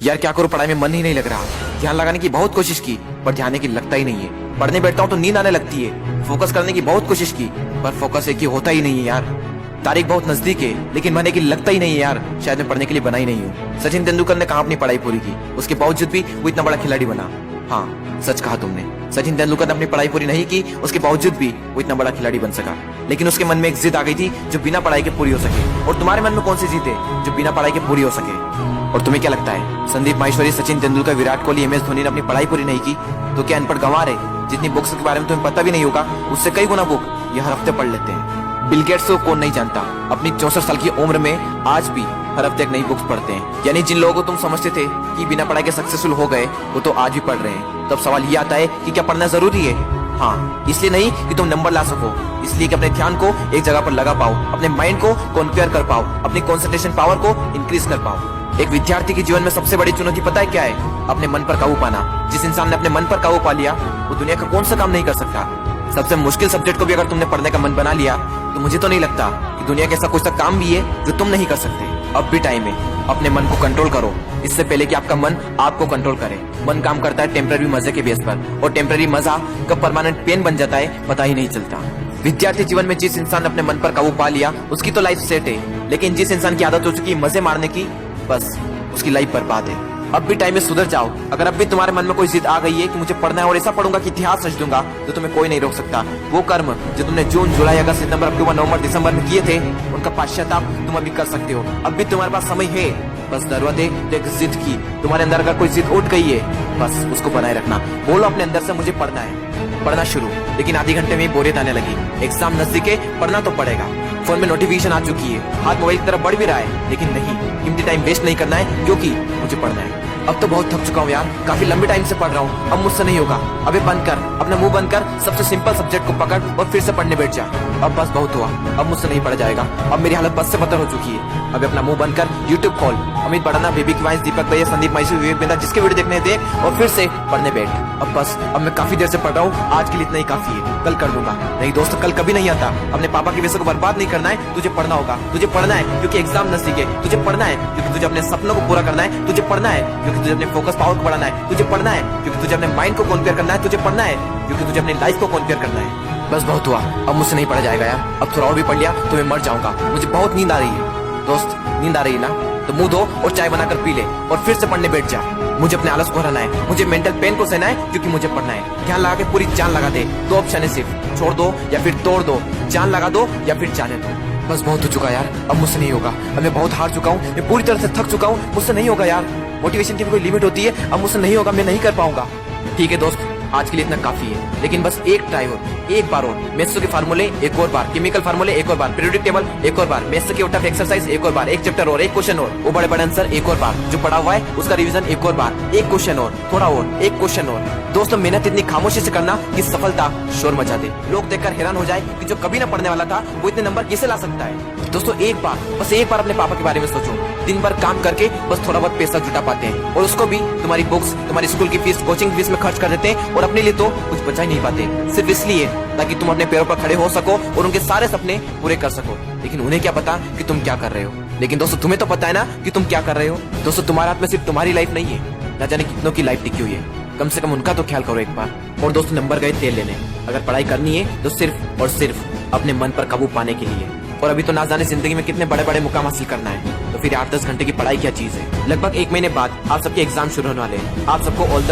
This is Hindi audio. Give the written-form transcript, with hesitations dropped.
यार क्या करूं, पढ़ाई में मन ही नहीं लग रहा। ध्यान लगाने की बहुत कोशिश की पर ध्यान की लगता ही नहीं है। पढ़ने बैठता हूं तो नींद आने लगती है। फोकस करने की बहुत कोशिश की पर फोकस एक ही होता ही नहीं है यार। तारीख बहुत नजदीक है लेकिन मन की लगता ही नहीं है यार। शायद मैं पढ़ने के लिए बना ही नहीं हूँ। सचिन तेंदुलकर ने कहा अपनी पढ़ाई पूरी की, उसके बावजूद भी वो इतना बड़ा खिलाड़ी बना। हाँ सच कहा तुमने, सचिन तेंदुलकर ने अपनी पढ़ाई पूरी नहीं की, उसके बावजूद भी वो इतना बड़ा खिलाड़ी बन सका। लेकिन उसके मन में एक जिद आ गई थी जो बिना पढ़ाई के पूरी हो सके। और तुम्हारे मन में कौन सी जिद है जो बिना पढ़ाई के पूरी हो सके? और तुम्हें क्या लगता है संदीप माहेश्वरी, सचिन तेंदुलकर, विराट कोहली, MS धोनी ने अपनी पढ़ाई पूरी नहीं की तो क्या अनपढ़ गंवार है? जितनी बुक्स के बारे में तुम्हें पता भी नहीं होगा उससे कई गुना बुक ये हर हफ्ते पढ़ लेते हैं। बिल गेट्स को कौन नहीं जानता, अपनी 64 साल की उम्र में आज भी हर हफ्ते एक नई बुक्स पढ़ते हैं। यानी जिन लोगों को तुम समझते थे कि बिना पढ़ाई के सक्सेसफुल हो गए वो तो आज भी पढ़ रहे हैं। तब सवाल ये आता है कि क्या पढ़ना जरूरी है? हाँ, इसलिए नहीं कि तुम नंबर ला सको, इसलिए कि अपने ध्यान को एक जगह पर लगा पाओ, अपने माइंड को कॉन्क्वेयर कर पाओ, अपनी कंसंट्रेशन पावर को इंक्रीज कर पाओ। एक विद्यार्थी के जीवन में सबसे बड़ी चुनौती पता है क्या है? अपने मन पर काबू पाना। जिस इंसान ने अपने मन पर काबू पा लिया वो दुनिया का कौन सा काम नहीं कर सकता। सबसे मुश्किल सब्जेक्ट को भी अगर तुमने पढ़ने का मन बना लिया तो मुझे तो नहीं लगता कि दुनिया के ऐसा कुछ तक काम भी है जो तुम नहीं कर सकते। अब भी टाइम है, अपने मन को कंट्रोल करो इससे पहले कि आपका मन आपको कंट्रोल करे। मन काम करता है टेम्पररी मजे के बेस पर और टेम्पररी मजा कब परमानेंट पेन बन जाता है पता ही नहीं चलता। विद्यार्थी जीवन में जिस इंसान ने अपने मन पर काबू पा लिया उसकी तो लाइफ सेट है, लेकिन जिस इंसान की आदत हो चुकी है मजे मारने की, बस उसकी लाइफ बर्बाद है। अब भी टाइम में सुधर जाओ। अगर अब भी तुम्हारे मन में कोई जिद आ गई है कि मुझे पढ़ना है और ऐसा पढ़ूंगा कि इतिहास रच दूंगा तो तुम्हें कोई नहीं रोक सकता। वो कर्म जो तुमने जून, जुलाई, अगस्त, सितंबर, अक्टूबर, नवंबर, दिसंबर में किए थे उनका पश्चाताप तुम अभी कर सकते हो। अब भी तुम्हारे पास समय है, बस जरूरत है एक जिद की। तुम्हारे अंदर अगर कोई जिद उठ गई है बस उसको बनाए रखना। बोलो अपने अंदर से मुझे पढ़ना है, पढ़ना शुरू। लेकिन आधे घंटे में बोरियत आने लगी, एग्जाम नजदीक है, पढ़ना तो पड़ेगा। फोन में नोटिफिकेशन आ चुकी है, हाथ मोबाइल की तरफ बढ़ भी रहा है, लेकिन नहीं, कीमती टाइम वेस्ट नहीं करना है क्योंकि मुझे पढ़ना है। अब तो बहुत थक चुका हूँ यार, काफी लंबे टाइम से पढ़ रहा हूँ, अब मुझसे नहीं होगा। अबे बंद कर, अपना मुंह बंद कर, सबसे सिंपल सब्जेक्ट को पकड़ और फिर से पढ़ने बैठ जा। अब बस बहुत हुआ, अब मुझसे नहीं पढ़ा जाएगा। अब मेरी हालत बस से बदतर हो चुकी है। अब अपना मुंह बंद कर, यूट्यूब खोल, अमित बड़ाना, बेबी की वॉइस, दीपक भैया, संदीप माहेश्वरी, विवेक बिंदा, जिसके वीडियो देखने देख और फिर से पढ़ने बैठ। अब बस, अब मैं काफी देर से पढ़ रहा हूँ, आज के लिए इतना ही काफी है, कल कर दूंगा। नहीं दोस्त, कल कभी नहीं आता। अपने पापा के पैसे को बर्बाद नहीं करना है, तुझे पढ़ना होगा। तुझे पढ़ना है क्योंकि एग्जाम नजदीक है, तुझे पढ़ना है क्योंकि तुझे अपने सपनों को पूरा करना है, तुझे पढ़ना है क्योंकि तुझे अपने फोकस पावर को बढ़ाना है, तुझे पढ़ना है क्योंकि तुझे अपने माइंड को कॉन्क्वेयर करना है, तुझे पढ़ना है क्योंकि तुझे अपनी लाइफ को कॉन्क्वेयर करना है। बस बहुत हुआ, अब मुझसे नहीं पढ़ा जाएगा यार। अब थोड़ा और भी पढ़ लिया तो मैं मर जाऊंगा। मुझे बहुत नींद आ रही है। दोस्त नींद आ रही है ना, तो मुंह धो और चाय बनाकर पी ले और फिर से पढ़ने बैठ जा। मुझे अपने आलस को हराना है, मुझे मेंटल पेन को सहना है क्योंकि मुझे पढ़ना है। ध्यान लगा के पूरी जान लगा दे। दो ऑप्शन है सिर्फ, छोड़ दो या फिर तोड़ दो, जान लगा दो या फिर जाने दो। बस बहुत हो चुका यार, अब मुझसे नहीं होगा। अब मैं बहुत हार चुका हूँ, मैं पूरी तरह से थक चुका हूँ, मुझसे नहीं होगा यार। मोटिवेशन की भी कोई लिमिट होती है, अब मुझसे नहीं होगा, मैं नहीं कर पाऊंगा। ठीक है दोस्त, आज के लिए इतना काफी है, लेकिन बस एक ट्राई और, एक बार और। मैथ्स के फार्मूले एक और बार, केमिकल फार्मूले एक और बार, पीरियोडिक टेबल एक और बार, मैथ्स के उठा एक्सरसाइज एक और बार, एक चैप्टर और, एक क्वेश्चन और, वो बड़े बड़े आंसर एक और बार, जो पढ़ा हुआ है उसका रिवीजन एक और बार, एक क्वेश्चन और, थोड़ा और, एक क्वेश्चन और। दोस्तों मेहनत इतनी खामोशी से करना कि सफलता शोर मचा दे, लोग देखकर हैरान हो जाए कि जो कभी ना पढ़ने वाला था वो इतने नंबर कैसे ला सकता है। दोस्तों एक बार, बस एक बार अपने पापा के बारे में सोचो। दिन भर काम करके बस थोड़ा बहुत पैसा जुटा पाते हैं और उसको भी तुम्हारी बुक्स, तुम्हारी स्कूल की फीस, कोचिंग फीस में खर्च कर देते हैं और अपने लिए तो कुछ बचा ही नहीं पाते, सिर्फ इसलिए ताकि तुम अपने पैरों पर खड़े हो सको और उनके सारे सपने पूरे कर सको। लेकिन उन्हें क्या पता कि तुम क्या कर रहे हो। लेकिन दोस्तों तुम्हें तो पता है ना कि तुम क्या कर रहे हो। दोस्तों तुम्हारे हाथ में सिर्फ तुम्हारी लाइफ नहीं है, न जाने कितनों की लाइफ टिकी हुई है। कम से कम उनका तो ख्याल करो एक बार। और दोस्तों नंबर गए तेल लेने, अगर पढ़ाई करनी है तो सिर्फ और सिर्फ अपने मन पर काबू पाने के लिए। और अभी तो ना जाने जिंदगी में कितने बड़े बड़े मुकाम हासिल करना है, तो फिर 8-10 घंटे की पढ़ाई क्या चीज है। लगभग 1 महीने बाद आप सबके एग्जाम शुरू होने वाले हैं। आप सबको ऑल द